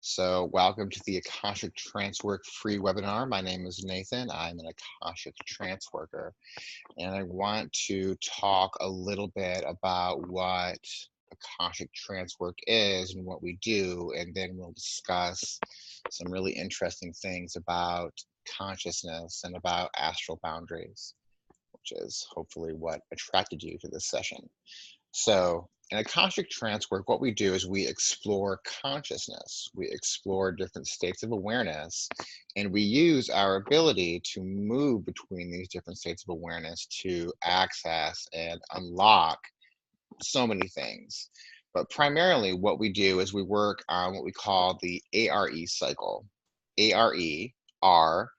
So, welcome to the Akashic Trancework free webinar. My name is Nathan. I'm an Akashic Tranceworker, and I want to talk a little bit about what Akashic Trancework is and what we do, and then we'll discuss some really interesting things about consciousness and about astral boundaries, which is hopefully what attracted you to this session. So, in Akashic Trance work, what we do is we explore consciousness. We explore different states of awareness, and we use our ability to move between these different states of awareness to access and unlock so many things. But primarily, what we do is we work on what we call the ARE cycle. ARE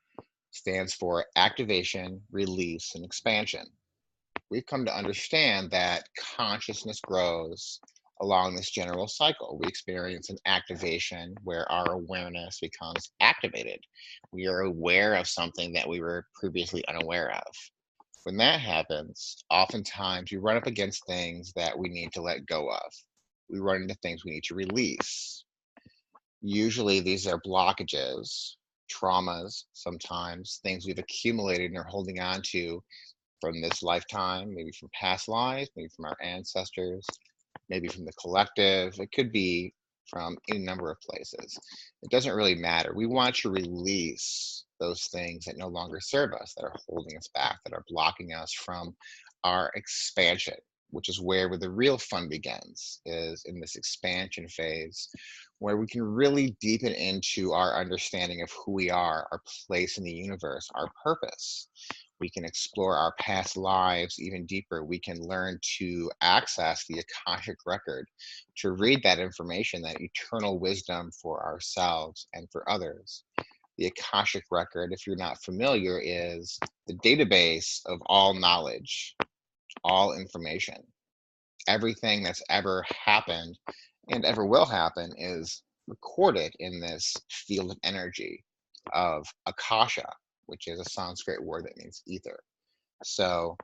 stands for activation, release, and expansion. We've come to understand that consciousness grows along this general cycle. We experience an activation where our awareness becomes activated. We are aware of something that we were previously unaware of. When that happens, oftentimes we run up against things that we need to let go of. We run into things we need to release. Usually, these are blockages, traumas, sometimes things we've accumulated and are holding on to from this lifetime, maybe from past lives, maybe from our ancestors, maybe from the collective. It could be from any number of places. It doesn't really matter. We want to release those things that no longer serve us, that are holding us back, that are blocking us from our expansion, which is where the real fun begins, is in this expansion phase, where we can really deepen into our understanding of who we are, our place in the universe, our purpose. We can explore our past lives even deeper. We can learn to access the Akashic record, to read that information, that eternal wisdom for ourselves and for others. The Akashic record, if you're not familiar, is the database of all knowledge, all information. Everything that's ever happened and ever will happen is recorded in this field of energy of Akasha, which is a Sanskrit word that means ether. So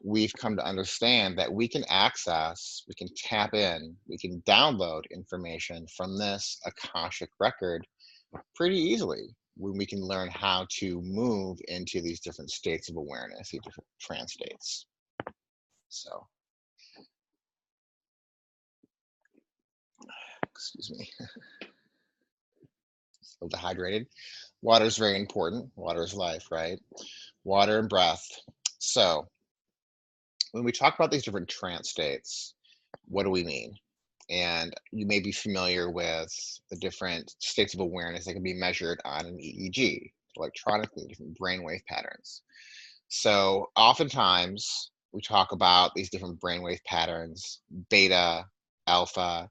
we've come to understand that we can access, we can tap in, we can download information from this Akashic record pretty easily when we can learn how to move into these different states of awareness, these different trance states. So, excuse me, still dehydrated. Water is very important. Water is life, right? Water and breath. So, when we talk about these different trance states, what do we mean? And you may be familiar with the different states of awareness that can be measured on an EEG, electronically, different brainwave patterns. So, oftentimes, we talk about these different brainwave patterns: beta, alpha,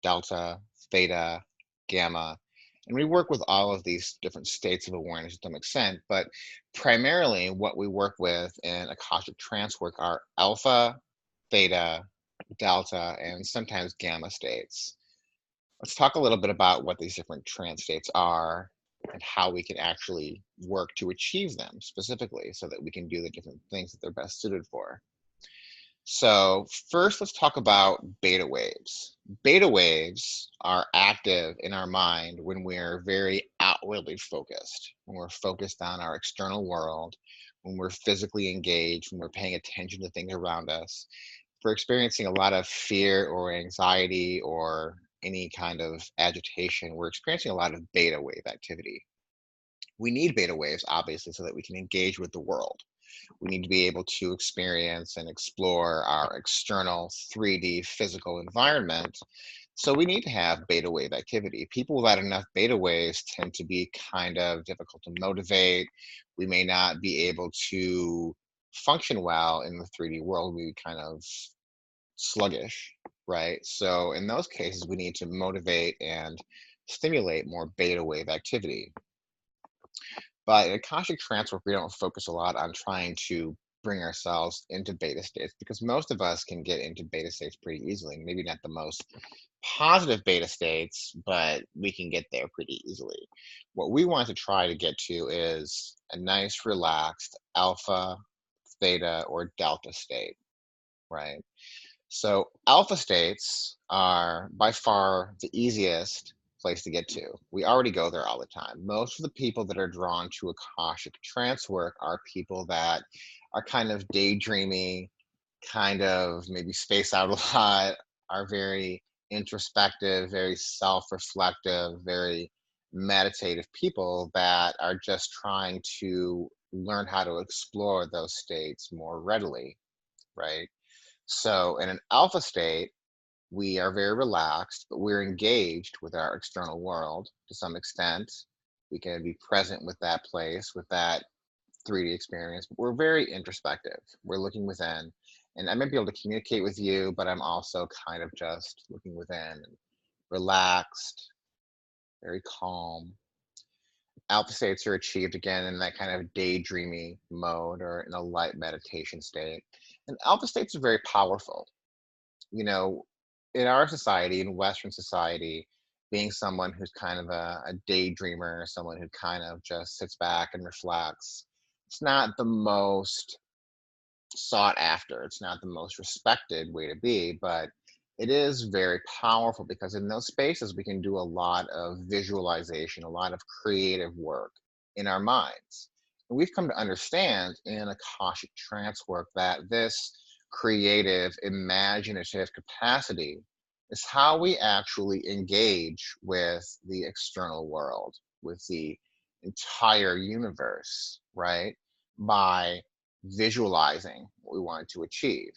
delta, theta, gamma. And we work with all of these different states of awareness to some extent, but primarily what we work with in Akashic Trance work are alpha, theta, delta, and sometimes gamma states. Let's talk a little bit about what these different trance states are and how we can actually work to achieve them specifically so that we can do the different things that they're best suited for. So first, let's talk about beta waves. Beta waves are active in our mind when we're very outwardly focused, when we're focused on our external world, when we're physically engaged, when we're paying attention to things around us. If we're experiencing a lot of fear or anxiety or any kind of agitation, we're experiencing a lot of beta wave activity. We need beta waves, obviously, so that we can engage with the world. We need to be able to experience and explore our external 3D physical environment. So we need to have beta wave activity. People without enough beta waves tend to be kind of difficult to motivate. We may not be able to function well in the 3D world. We kind of sluggish, right? So in those cases, we need to motivate and stimulate more beta wave activity. But in Akashic Trance work, we don't focus a lot on trying to bring ourselves into beta states because most of us can get into beta states pretty easily. Maybe not the most positive beta states, but we can get there pretty easily. What we want to try to get to is a nice, relaxed alpha, theta, or delta state, right? So alpha states are by far the easiest place to get to. We already go there all the time. Most of the people that are drawn to Akashic trance work are people that are kind of daydreamy, kind of maybe space out a lot, are very introspective, very self-reflective, very meditative people that are just trying to learn how to explore those states more readily, right? So in an alpha state, we are very relaxed, but we're engaged with our external world to some extent. We can be present with that place, with that 3D experience, but we're very introspective. We're looking within. And I might be able to communicate with you, but I'm also kind of just looking within and relaxed, very calm. Alpha states are achieved again in that kind of daydreamy mode or in a light meditation state. And alpha states are very powerful. You know, in our society, in Western society, being someone who's kind of a daydreamer, someone who kind of just sits back and reflects, it's not the most sought after. It's not the most respected way to be, but it is very powerful because in those spaces we can do a lot of visualization, a lot of creative work in our minds. And we've come to understand in Akashic trance work that this creative, imaginative capacity is how we actually engage with the external world, with the entire universe, right? By visualizing what we want to achieve,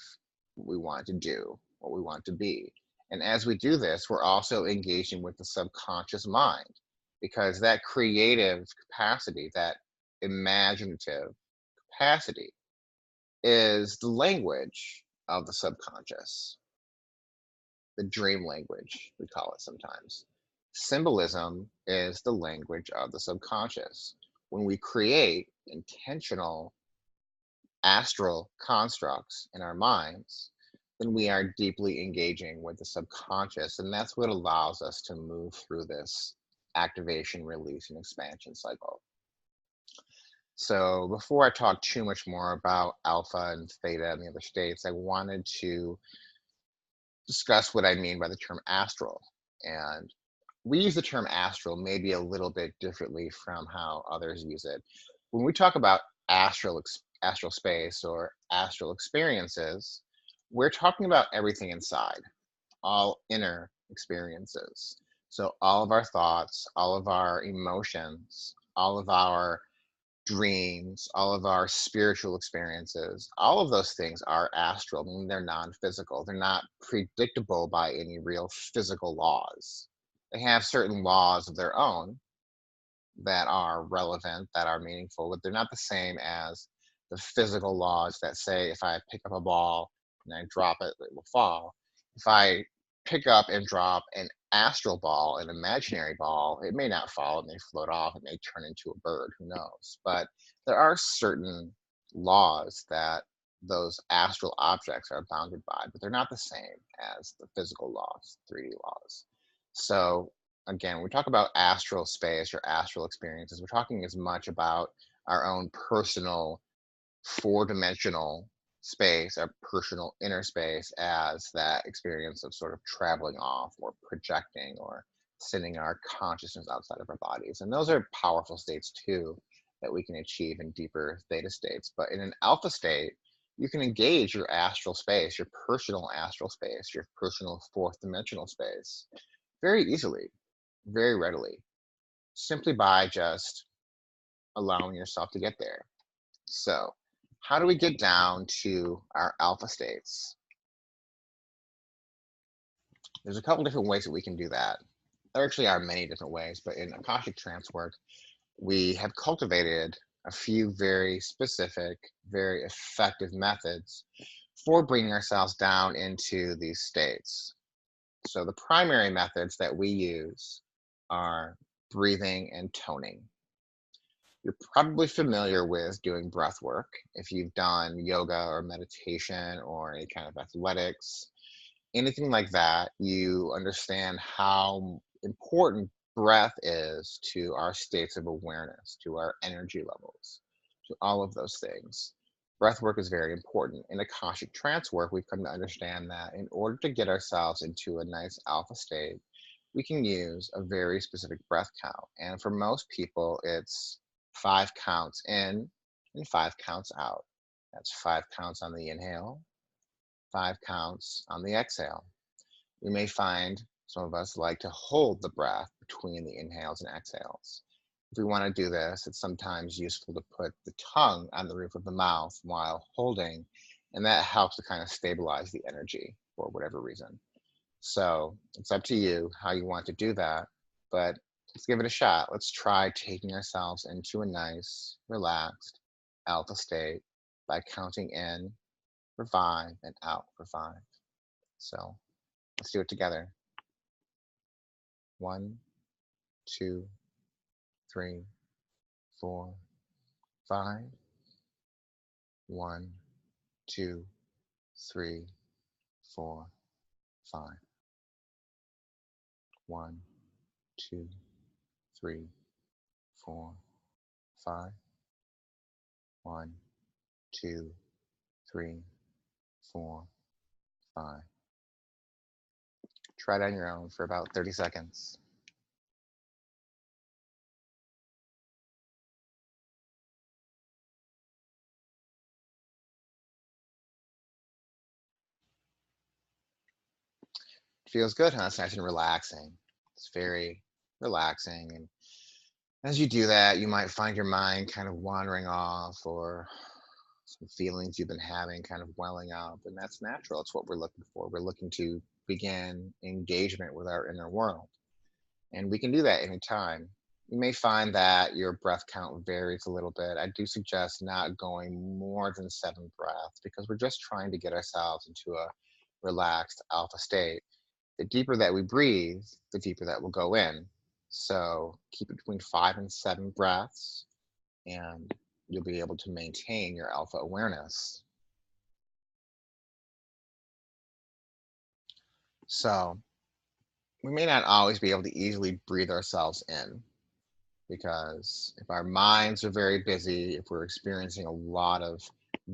what we want to do, what we want to be. And as we do this, we're also engaging with the subconscious mind because that creative capacity, that imaginative capacity, is the language of the subconscious, the dream language, we call it sometimes. Symbolism is the language of the subconscious. When we create intentional astral constructs in our minds, then we are deeply engaging with the subconscious. And that's what allows us to move through this activation, release, and expansion cycle. So before I talk too much more about alpha and theta and the other states, I wanted to discuss what I mean by the term astral. And we use the term astral maybe a little bit differently from how others use it. When we talk about astral space or astral experiences, we're talking about everything inside, all inner experiences. So all of our thoughts, all of our emotions, all of our dreams, all of our spiritual experiences, all of those things are astral, meaning they're non-physical. They're not predictable by any real physical laws. They have certain laws of their own that are relevant, that are meaningful, but they're not the same as the physical laws that say if I pick up a ball and I drop it, it will fall. If I pick up and drop an astral ball, an imaginary ball, it may not fall, it may float off, it may turn into a bird, who knows? But there are certain laws that those astral objects are bounded by, but they're not the same as the physical laws, 3D laws. So again, when we talk about astral space or astral experiences, we're talking as much about our own personal 4-dimensional space, our personal inner space, as that experience of sort of traveling off or projecting or sending our consciousness outside of our bodies. And those are powerful states too that we can achieve in deeper theta states. But in an alpha state, you can engage your astral space, your personal astral space, your personal 4th-dimensional space very easily, very readily, simply by just allowing yourself to get there. So, how do we get down to our alpha states? There's a couple different ways that we can do that. There actually are many different ways, but in Akashic Trance work, we have cultivated a few very specific, very effective methods for bringing ourselves down into these states. So, the primary methods that we use are breathing and toning. You're probably familiar with doing breath work if you've done yoga or meditation or any kind of athletics, anything like that. You understand how important breath is to our states of awareness, to our energy levels, to all of those things. Breath work is very important. In Akashic trance work, we've come to understand that in order to get ourselves into a nice alpha state, we can use a very specific breath count. And for most people, it's 5 counts in and 5 counts out. That's 5 counts on the inhale, 5 counts on the exhale. We may find some of us like to hold the breath between the inhales and exhales. If we want to do this, it's sometimes useful to put the tongue on the roof of the mouth while holding, and that helps to kind of stabilize the energy for whatever reason. So it's up to you how you want to do that, but let's give it a shot. Let's try taking ourselves into a nice, relaxed alpha state by counting in for 5 and out for 5. So let's do it together. 1, 2, 3, 4, 5. 1, 2, 3, 4, 5. 1, 2, 3, 4, 5. 1, 2, 3, 4, 5. Try it on your own for about 30 seconds. Feels good, huh? It's nice and relaxing. It's very relaxing. And as you do that, you might find your mind kind of wandering off, or some feelings you've been having kind of welling up. And that's natural. It's what we're looking for. We're looking to begin engagement with our inner world. And we can do that anytime. You may find that your breath count varies a little bit. I do suggest not going more than 7 breaths because we're just trying to get ourselves into a relaxed alpha state. The deeper that we breathe, the deeper that will go in. So keep it between 5 and 7 breaths, and you'll be able to maintain your alpha awareness. So we may not always be able to easily breathe ourselves in, because if our minds are very busy, if we're experiencing a lot of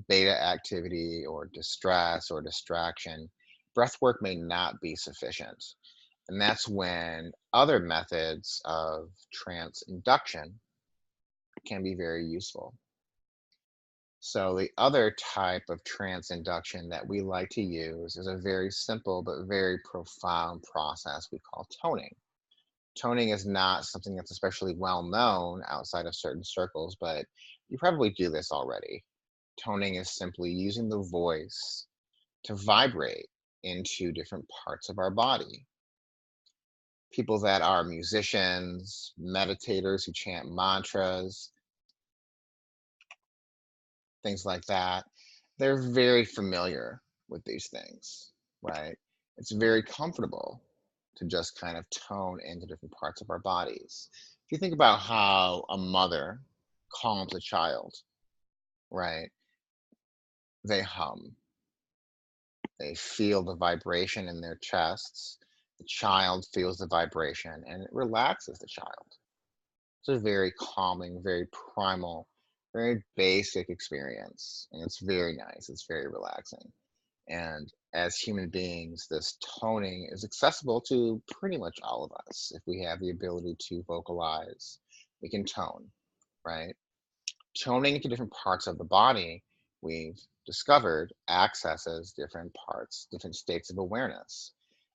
beta activity or distress or distraction, breath work may not be sufficient. And that's when other methods of trance induction can be very useful. So, the other type of trance induction that we like to use is a very simple but very profound process we call toning. Toning is not something that's especially well known outside of certain circles, but you probably do this already. Toning is simply using the voice to vibrate into different parts of our body. People that are musicians, meditators who chant mantras, things like that, they're very familiar with these things, right? It's very comfortable to just kind of tone into different parts of our bodies. If you think about how a mother calms a child, right? They hum, they feel the vibration in their chests. The child feels the vibration and it relaxes the child. It's a very calming, very primal, very basic experience. And it's very nice. It's very relaxing. And as human beings, this toning is accessible to pretty much all of us. If we have the ability to vocalize, we can tone, right? Toning into different parts of the body, we've discovered accesses different parts, different states of awareness.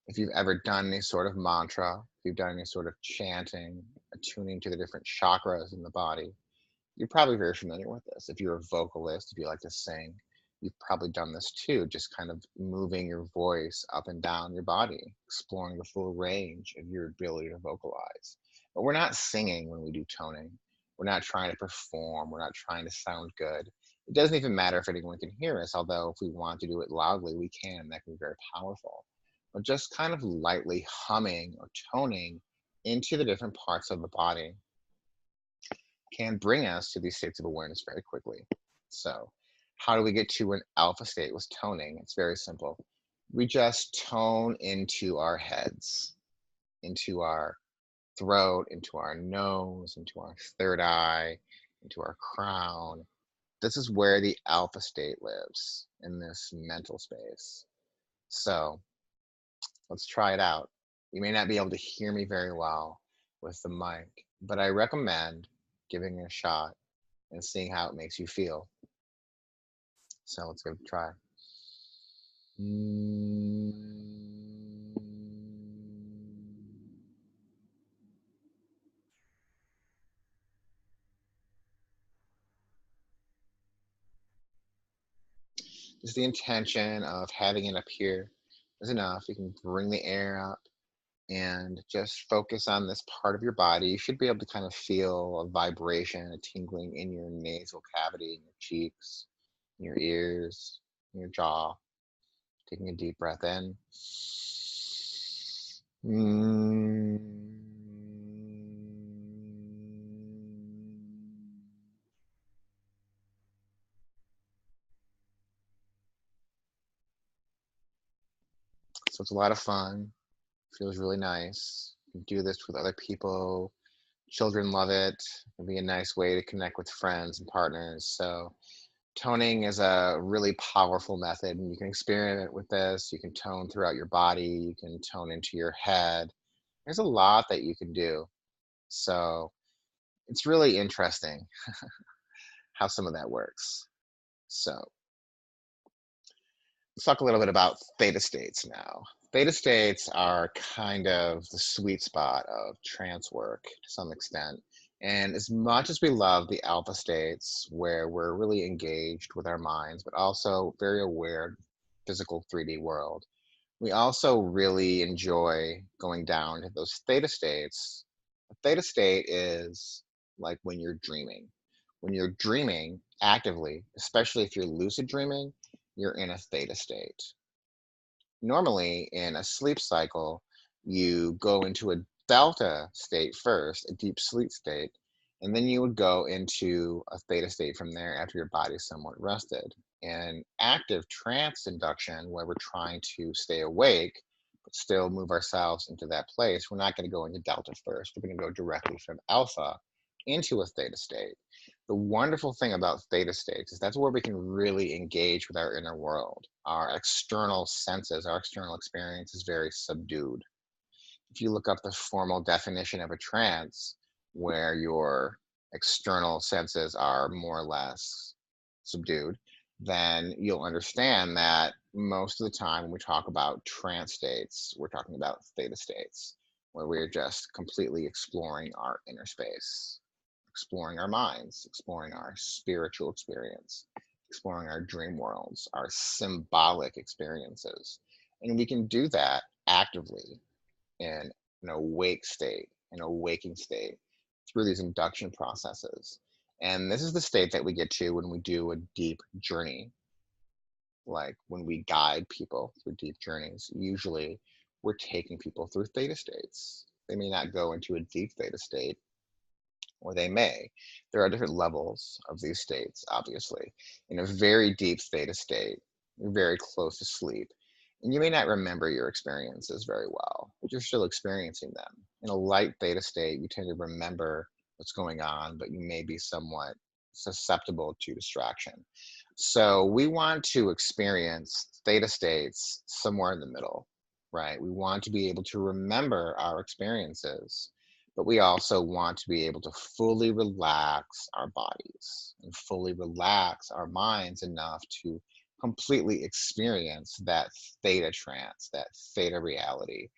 If you've ever done any sort of mantra, if you've done any sort of chanting, attuning to the different chakras in the body, you're probably very familiar with this. If you're a vocalist, if you like to sing, you've probably done this too, just kind of moving your voice up and down your body, exploring the full range of your ability to vocalize. But we're not singing when we do toning. We're not trying to perform. We're not trying to sound good. It doesn't even matter if anyone can hear us, although if we want to do it loudly, we can. That can be very powerful. But just kind of lightly humming or toning into the different parts of the body can bring us to these states of awareness very quickly. So, how do we get to an alpha state with toning? It's very simple. We just tone into our heads, into our throat, into our nose, into our third eye, into our crown. This is where the alpha state lives, in this mental space. So, let's try it out. You may not be able to hear me very well with the mic, but I recommend giving it a shot and seeing how it makes you feel. So let's give it a try. Mm. Just the intention of having it up here is enough. You can bring the air up and just focus on this part of your body. You should be able to kind of feel a vibration, a tingling in your nasal cavity, in your cheeks, in your ears, in your jaw. Taking a deep breath in. Mm. So it's a lot of fun. Feels really nice. You can do this with other people. Children love it. It'll be a nice way to connect with friends and partners. So toning is a really powerful method, and you can experiment with this. You can tone throughout your body. You can tone into your head. There's a lot that you can do. So it's really interesting how some of that works. So let's talk a little bit about theta states now. Theta states are kind of the sweet spot of trance work to some extent. And as much as we love the alpha states, where we're really engaged with our minds, but also very aware of physical 3D world, we also really enjoy going down to those theta states. A theta state is like when you're dreaming. When you're dreaming actively, especially if you're lucid dreaming, you're in a theta state. Normally, in a sleep cycle, you go into a delta state first, a deep sleep state, and then you would go into a theta state from there after your body's somewhat rested. In active trance induction, where we're trying to stay awake, but still move ourselves into that place, we're not going to go into delta first. We're going to go directly from alpha into a theta state. The wonderful thing about theta states is that's where we can really engage with our inner world. Our external senses, our external experience is very subdued. If you look up the formal definition of a trance, where your external senses are more or less subdued, then you'll understand that most of the time when we talk about trance states, we're talking about theta states, where we're just completely exploring our inner space, exploring our minds, exploring our spiritual experience, exploring our dream worlds, our symbolic experiences. And we can do that actively in an awake state, an awaking state through these induction processes. And this is the state that we get to when we do a deep journey, like when we guide people through deep journeys. Usually we're taking people through theta states. They may not go into a deep theta state, or they may. There are different levels of these states, obviously. In a very deep theta state, you're very close to sleep, and you may not remember your experiences very well, but you're still experiencing them. In a light theta state, you tend to remember what's going on, but you may be somewhat susceptible to distraction. So we want to experience theta states somewhere in the middle, right? We want to be able to remember our experiences, but we also want to be able to fully relax our bodies and fully relax our minds enough to completely experience that theta trance, that theta reality.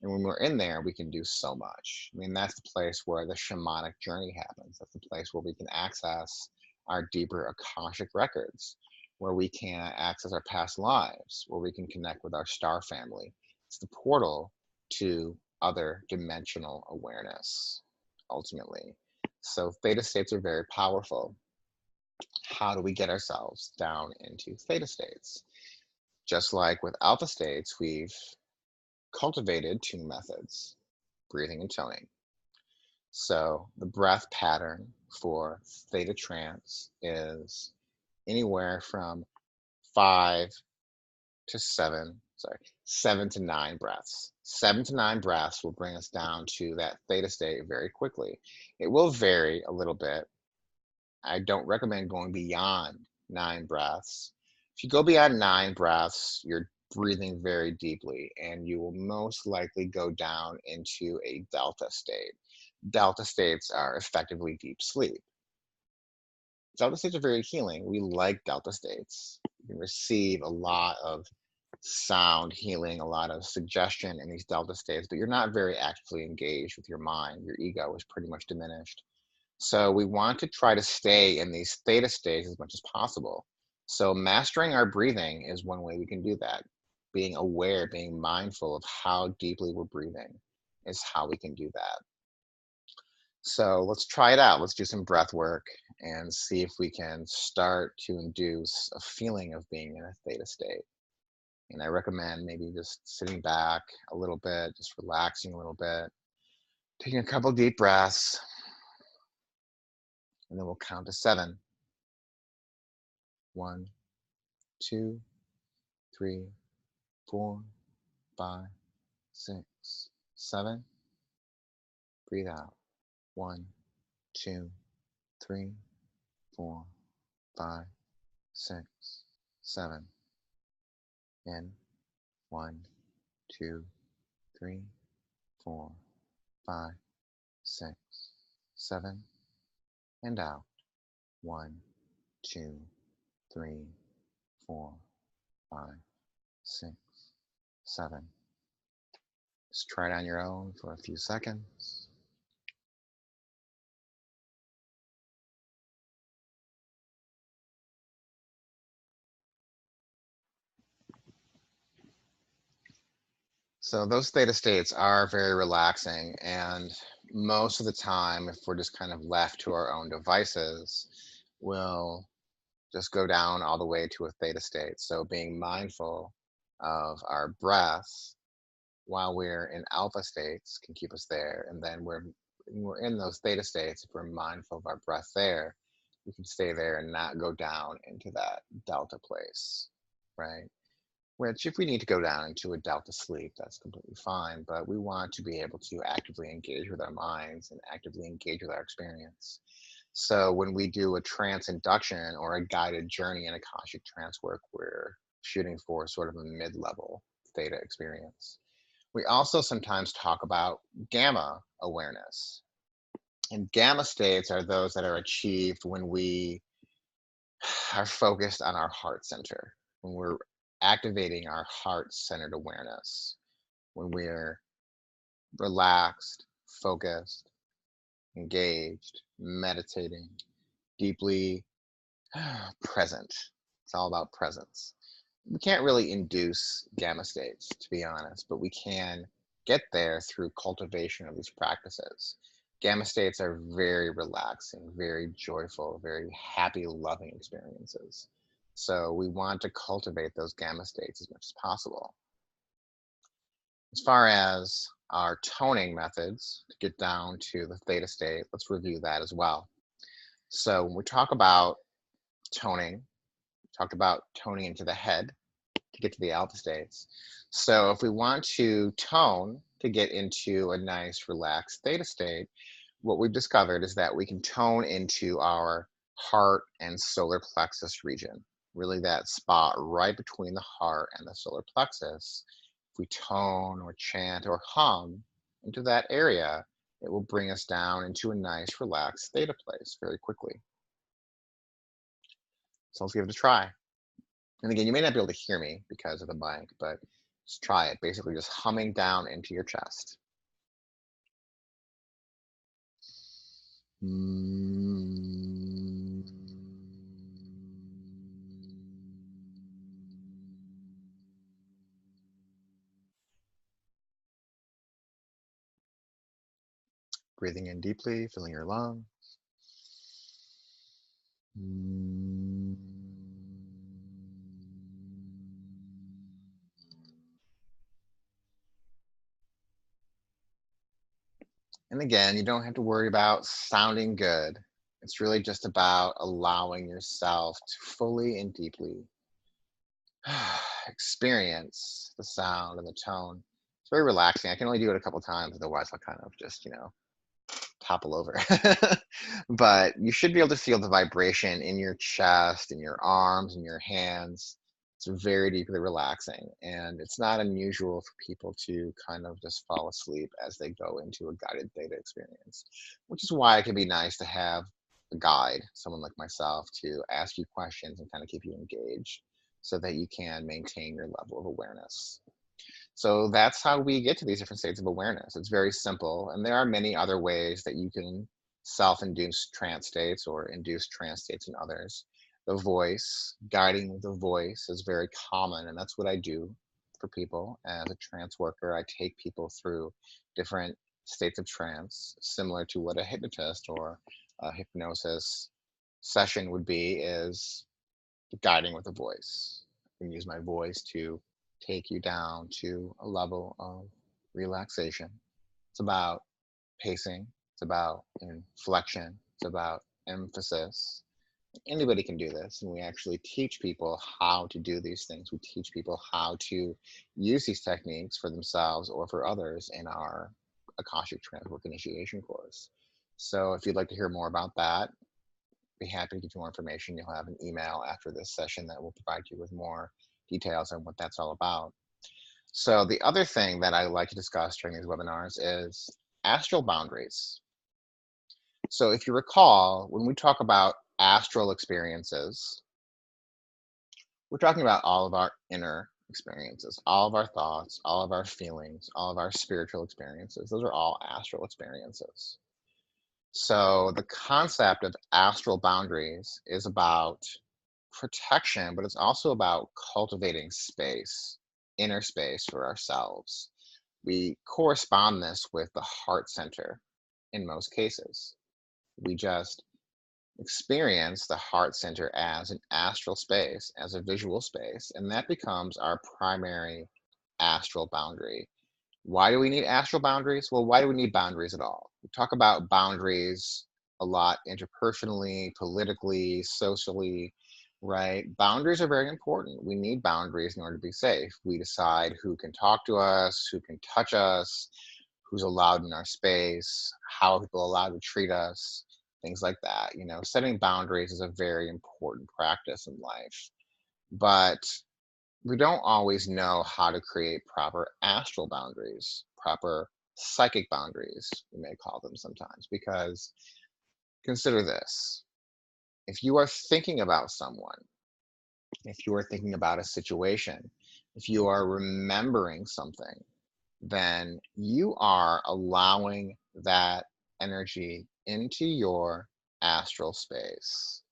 And when we're in there, we can do so much. I mean, that's the place where the shamanic journey happens. That's the place where we can access our deeper Akashic records, where we can access our past lives, where we can connect with our star family. It's the portal to other dimensional awareness, ultimately. So theta states are very powerful. How do we get ourselves down into theta states? Just like with alpha states, we've cultivated two methods: breathing and toning. So the breath pattern for theta trance is anywhere from 7 to 9 breaths. 7 to 9 breaths will bring us down to that theta state very quickly. It will vary a little bit. I don't recommend going beyond 9 breaths. If you go beyond 9 breaths, you're breathing very deeply, and you will most likely go down into a delta state. Delta states are effectively deep sleep. Delta states are very healing. We like delta states. You can receive a lot of sound healing, a lot of suggestion in these delta states, but you're not very actively engaged with your mind. Your ego is pretty much diminished. So we want to try to stay in these theta states as much as possible. So mastering our breathing is one way we can do that. Being aware, being mindful of how deeply we're breathing is how we can do that. So let's try it out. Let's do some breath work and see if we can start to induce a feeling of being in a theta state. And I recommend maybe just sitting back a little bit, just relaxing a little bit, taking a couple deep breaths, and then we'll count to 7. 1, 2, 3, 4, 5, 6, 7. Breathe out. 1, 2, 3, 4, 5, 6, 7. In. 1, 2, 3, 4, 5, 6, 7. And out. 1, 2, 3, 4, 5, 6, 7. Just try it on your own for a few seconds. So those theta states are very relaxing, and most of the time, if we're just kind of left to our own devices, we'll just go down all the way to a theta state. So being mindful of our breath while we're in alpha states can keep us there. And then when we're in those theta states, if we're mindful of our breath there, we can stay there and not go down into that delta place, right? Which, if we need to go down into a delta sleep, that's completely fine. But we want to be able to actively engage with our minds and actively engage with our experience. So when we do a trance induction or a guided journey in Akashic trance work, we're shooting for sort of a mid-level theta experience. We also sometimes talk about gamma awareness. And gamma states are those that are achieved when we are focused on our heart center, when we're activating our heart centered awareness, when we're relaxed, focused, engaged, meditating, deeply present. It's all about presence. We can't really induce gamma states, to be honest, but we can get there through cultivation of these practices. Gamma states are very relaxing, very joyful, very happy, loving experiences. So we want to cultivate those gamma states as much as possible. As far as our toning methods to get down to the theta state, let's review that as well. So when we talk about toning, we talked about toning into the head to get to the alpha states. So if we want to tone to get into a nice relaxed theta state, what we've discovered is that we can tone into our heart and solar plexus region, really that spot right between the heart and the solar plexus. If we tone or chant or hum into that area, it will bring us down into a nice relaxed theta place very quickly. So let's give it a try. And again, you may not be able to hear me because of the mic, but just try it. Basically, just humming down into your chest. Mm. Breathing in deeply, filling your lungs. Mm. And again, you don't have to worry about sounding good. It's really just about allowing yourself to fully and deeply experience the sound and the tone. It's very relaxing. I can only do it a couple times, otherwise I'll kind of just, topple over. But you should be able to feel the vibration in your chest, in your arms, in your hands. It's very deeply relaxing, and it's not unusual for people to kind of just fall asleep as they go into a guided theta experience, which is why it can be nice to have a guide, someone like myself, to ask you questions and kind of keep you engaged so that you can maintain your level of awareness. So that's how we get to these different states of awareness. It's very simple. And there are many other ways that you can self induce trance states or induce trance states in others. The voice, guiding with the voice is very common. And that's what I do for people. As a trance worker, I take people through different states of trance, similar to what a hypnotist or a hypnosis session would be, is guiding with a voice. I can use my voice to take you down to a level of relaxation. It's about pacing, it's about inflection, it's about emphasis. Anybody can do this, and we actually teach people how to do these things. We teach people how to use these techniques for themselves or for others in our Akashic Trancework initiation course. So if you'd like to hear more about that, be happy to give you more information. You'll have an email after this session that will provide you with more details on what that's all about. So the other thing that I like to discuss during these webinars is astral boundaries. So if you recall, when we talk about astral experiences, we're talking about all of our inner experiences, all of our thoughts, all of our feelings, all of our spiritual experiences. Those are all astral experiences. So the concept of astral boundaries is about protection, but it's also about cultivating space, inner space for ourselves. We correspond this with the heart center in most cases. We just experience the heart center as an astral space, as a visual space, and that becomes our primary astral boundary. Why do we need astral boundaries? Well, why do we need boundaries at all? We talk about boundaries a lot interpersonally, politically, socially, right? Boundaries are very important. We need boundaries in order to be safe. We decide who can talk to us, who can touch us, who's allowed in our space, how are people allowed to treat us, things like that. You know, setting boundaries is a very important practice in life. But we don't always know how to create proper astral boundaries, proper psychic boundaries, we may call them sometimes, because consider this. If you are thinking about someone, if you are thinking about a situation, if you are remembering something, then you are allowing that energy into your astral space.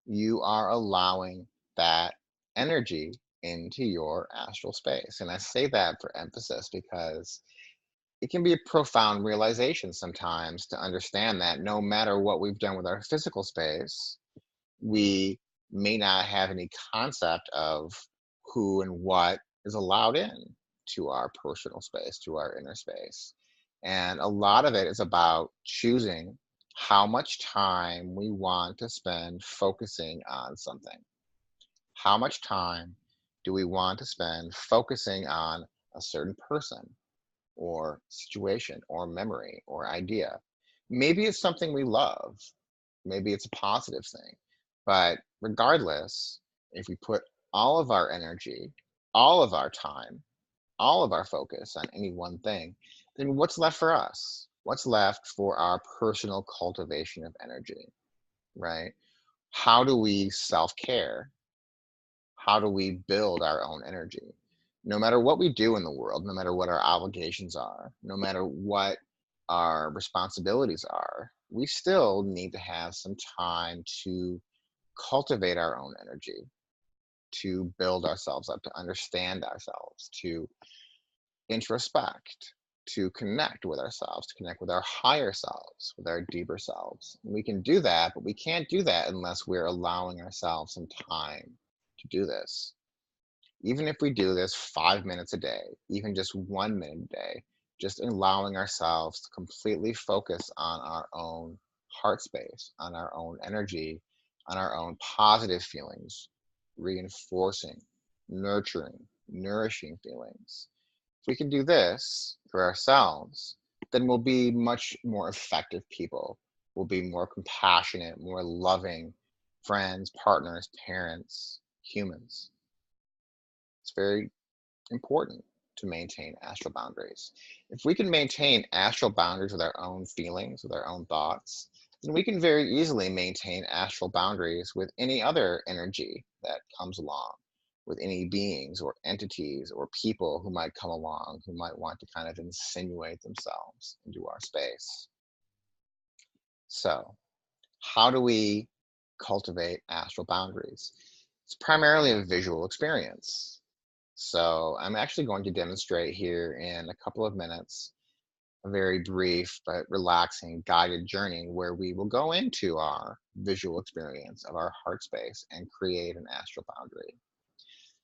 You are allowing that energy into your astral space. And I say that for emphasis because it can be a profound realization sometimes to understand that no matter what we've done with our physical space, we may not have any concept of who and what is allowed in to our personal space, to our inner space. And a lot of it is about choosing how much time we want to spend focusing on something. How much time do we want to spend focusing on a certain person or situation or memory or idea? Maybe it's something we love. Maybe it's a positive thing. But regardless, if we put all of our energy, all of our time, all of our focus on any one thing, then what's left for us? What's left for our personal cultivation of energy, right? How do we self care? How do we build our own energy? No matter what we do in the world, no matter what our obligations are, no matter what our responsibilities are, we still need to have some time to cultivate our own energy, to build ourselves up, to understand ourselves, to introspect, to connect with ourselves, to connect with our higher selves, with our deeper selves. We can do that, but we can't do that unless we're allowing ourselves some time to do this. Even if we do this 5 minutes a day, even just 1 minute a day, just allowing ourselves to completely focus on our own heart space, on our own energy, on our own positive feelings, reinforcing, nurturing, nourishing feelings. If we can do this for ourselves, then we'll be much more effective people. We'll be more compassionate, more loving friends, partners, parents, humans. It's very important to maintain astral boundaries. If we can maintain astral boundaries with our own feelings, with our own thoughts, then we can very easily maintain astral boundaries with any other energy that comes along, with any beings or entities or people who might come along who might want to kind of insinuate themselves into our space. So, how do we cultivate astral boundaries? It's primarily a visual experience. So I'm actually going to demonstrate here in a couple of minutes a very brief but relaxing guided journey where we will go into our visual experience of our heart space and create an astral boundary.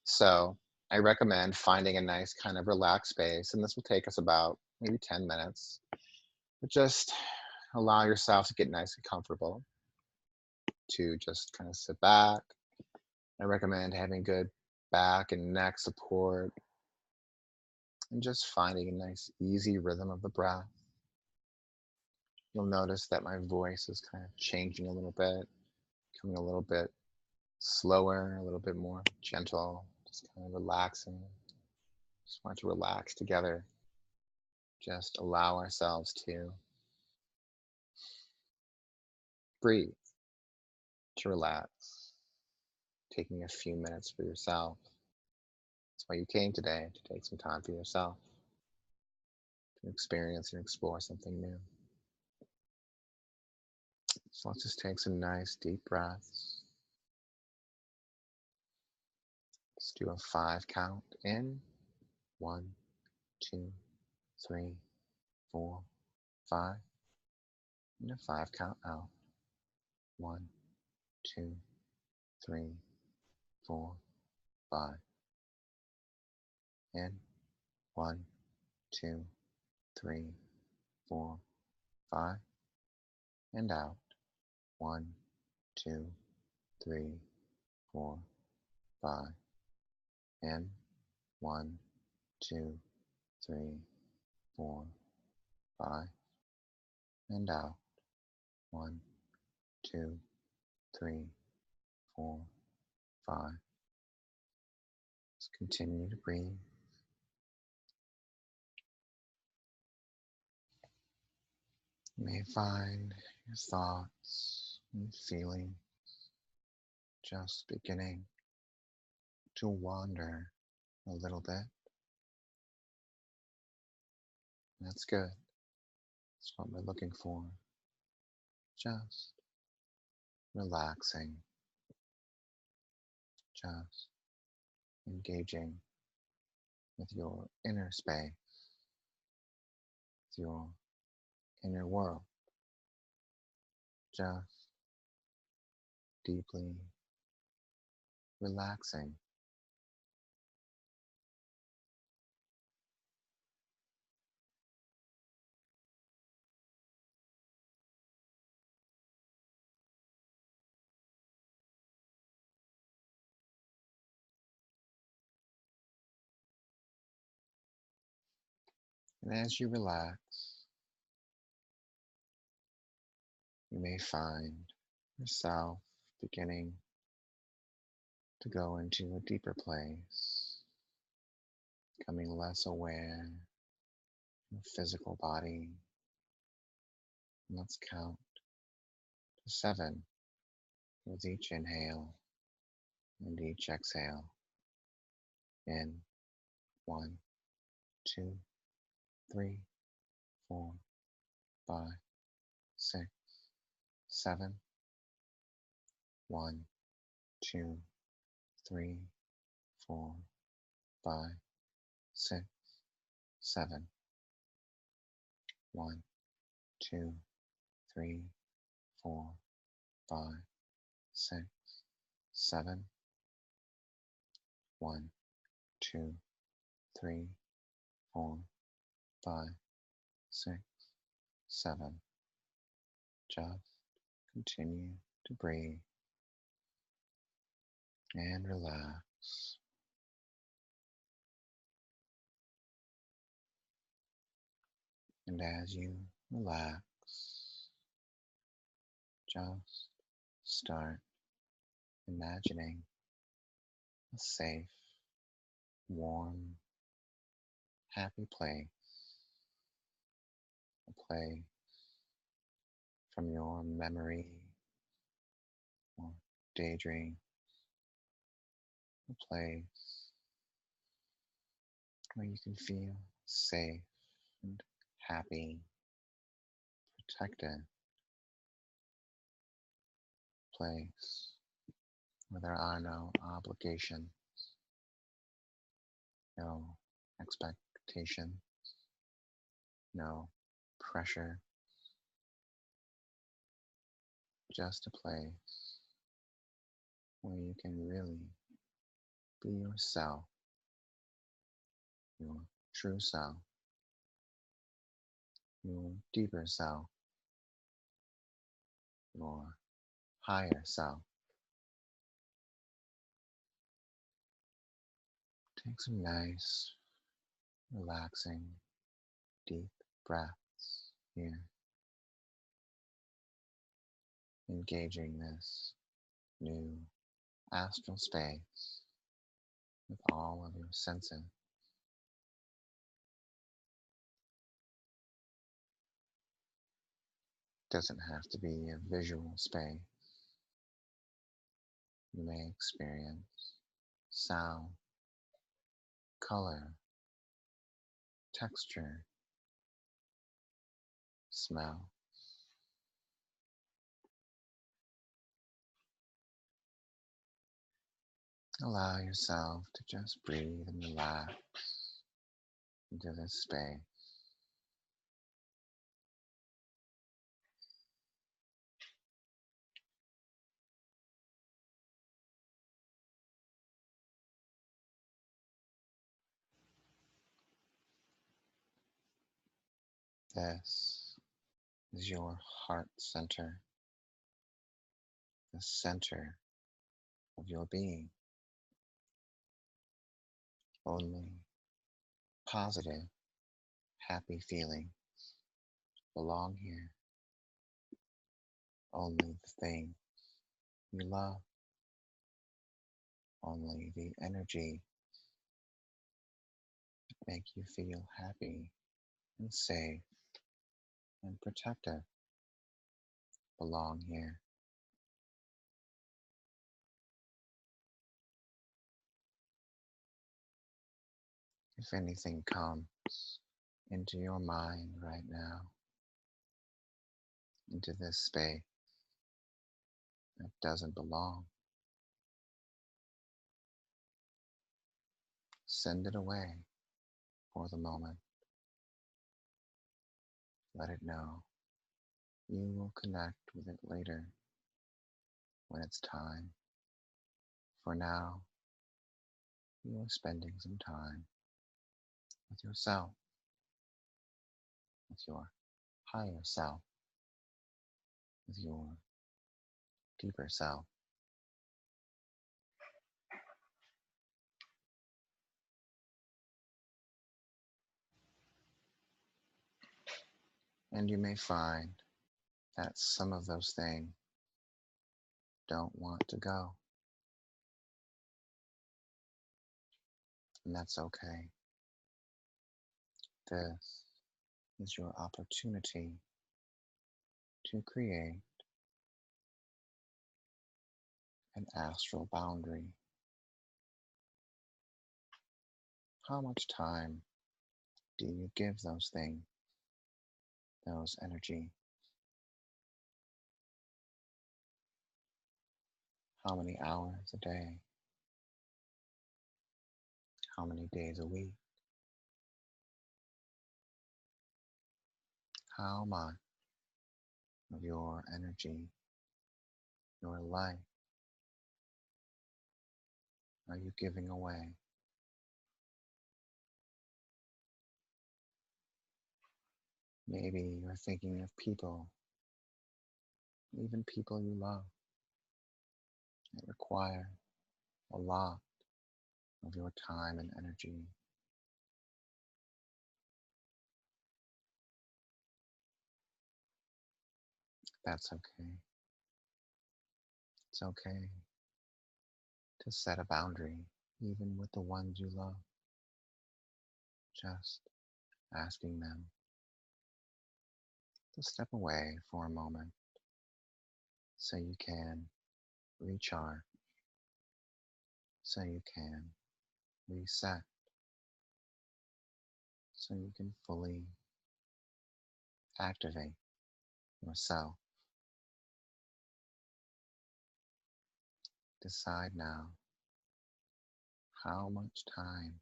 So I recommend finding a nice kind of relaxed space, and this will take us about maybe 10 minutes. But just allow yourself to get nice and comfortable, to just kind of sit back. I recommend having good back and neck support and just finding a nice, easy rhythm of the breath. You'll notice that my voice is kind of changing a little bit, becoming a little bit slower, a little bit more gentle, just kind of relaxing. Just want to relax together. Just allow ourselves to breathe, to relax, taking a few minutes for yourself. That's why you came today, to take some time for yourself, to experience and explore something new. So let's just take some nice deep breaths. Let's do a 5 count in. 1, 2, 3, 4, 5. And a 5 count out. 1, 2, 3, 4, 5. In. 1, 2, 3, 4, 5. And out. 1, 2, 3, 4, 5. In. 1, 2, 3, 4, 5. And out. 1, 2, 3, 4, 5. Just continue to breathe. You may find your thoughts and feelings just beginning to wander a little bit. That's good. That's what we're looking for. Just relaxing, just engaging with your inner space, with your inner world, just deeply relaxing. And as you relax, you may find yourself beginning to go into a deeper place, becoming less aware of your physical body. And let's count to 7 with each inhale and each exhale. In. 1, 2, 3, 4, 5, 6, 7. 1, 2, 3, 4, 5, 6, 7. 1, 2, 3, 4, 5, 6, 7. 1, 2, 3, 4, 5, 6, 7. Just continue to breathe and relax. And as you relax, just start imagining a safe, warm, happy place, a place from your memory or daydream, a place where you can feel safe and happy, protected, place where there are no obligations, no expectation, no pressure, just a place where you can really be yourself, your true self, your deeper self, your higher self. Take some nice, relaxing, deep breaths here, engaging this new astral space with all of your senses. Doesn't have to be a visual space. You may experience sound, color, texture, smell. Allow yourself to just breathe and relax into this space. This is your heart center, the center of your being. Only positive, happy feelings belong here. Only the thing you love, only the energy that make you feel happy and safe and protective belong here. If anything comes into your mind right now, into this space that doesn't belong, send it away for the moment. Let it know. You will connect with it later when it's time. For now, you are spending some time with yourself, with your higher self, with your deeper self. And you may find that some of those things don't want to go. And that's okay. This is your opportunity to create an astral boundary. How much time do you give those things, those energy? How many hours a day? How many days a week? How much of your energy, your life, are you giving away? Maybe you're thinking of people, even people you love, that require a lot of your time and energy. That's okay. It's okay to set a boundary. even with the ones you love, just asking them to step away for a moment so you can recharge, so you can reset, so you can fully activate yourself. Decide now, how much time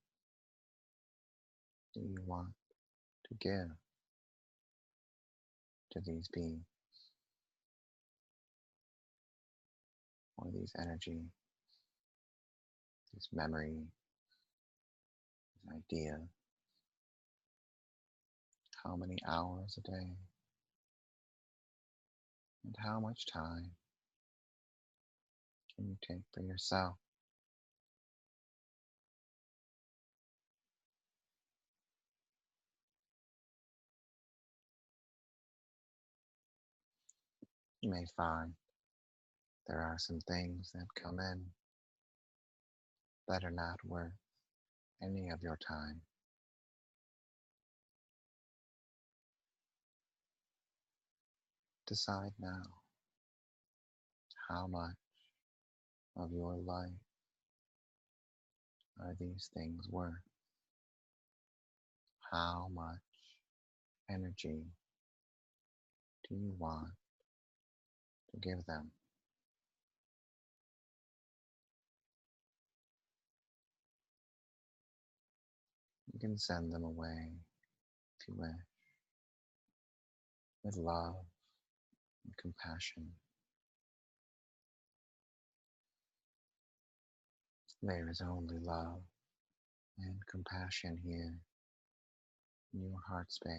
do you want to give to these beings or these energy, this memory, this idea? How many hours a day? And how much time can you take for yourself? You may find there are some things that come in that are not worth any of your time. Decide now, how much of your life are these things worth? How much energy do you want to give them? You can send them away if you wish, with love and compassion. There is only love and compassion here in your heart space.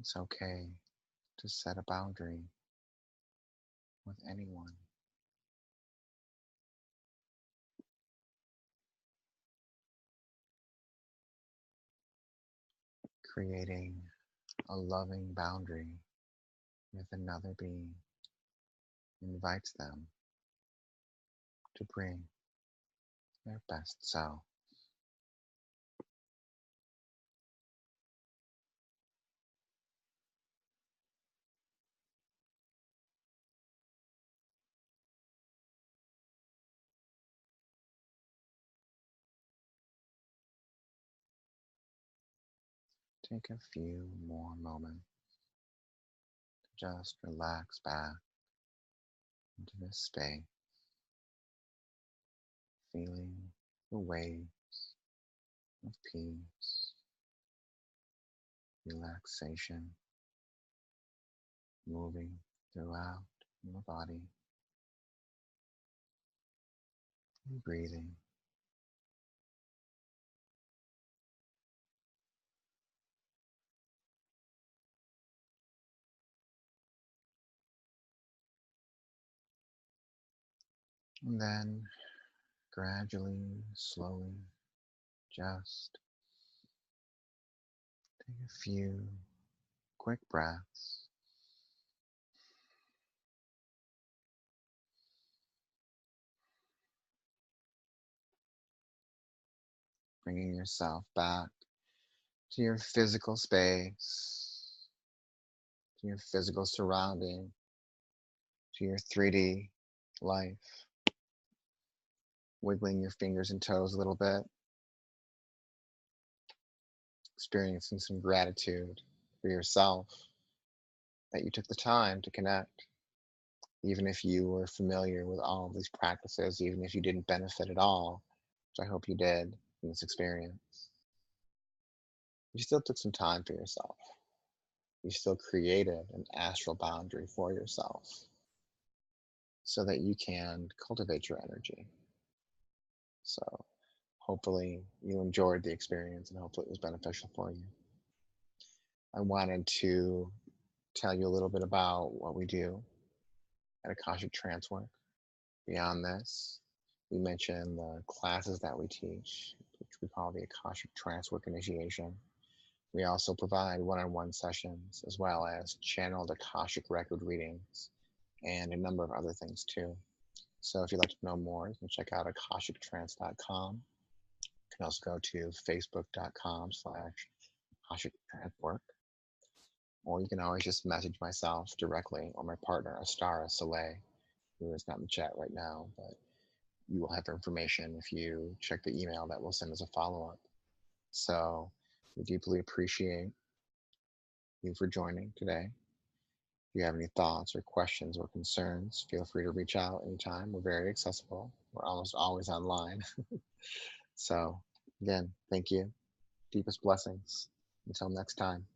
It's okay to set a boundary with anyone. Creating a loving boundary with another being invites them to bring their best self. Take a few more moments to just relax back into this space, feeling the waves of peace, relaxation moving throughout your body, and breathing. And then gradually, slowly, just take a few quick breaths, bringing yourself back to your physical space, to your physical surrounding, to your 3D life, wiggling your fingers and toes a little bit, experiencing some gratitude for yourself that you took the time to connect, even if you were familiar with all of these practices, even if you didn't benefit at all, which I hope you did in this experience. You still took some time for yourself. You still created an astral boundary for yourself so that you can cultivate your energy. So hopefully you enjoyed the experience and hopefully it was beneficial for you. I wanted to tell you a little bit about what we do at Akashic Trancework. Beyond this, we mentioned the classes that we teach, which we call the Akashic Trancework Initiation. We also provide one-on-one sessions as well as channeled Akashic record readings and a number of other things too. So if you'd like to know more, you can check out akashictrance.com. You can also go to facebook.com/Akashic Trancework, or you can always just message myself directly or my partner, Astara Soleil, who is not in the chat right now, but you will have information if you check the email that we'll send as a follow-up. So we deeply appreciate you for joining today. If you have any thoughts or questions or concerns, feel free to reach out anytime. We're very accessible. We're almost always online. So again, thank you. Deepest blessings. Until next time.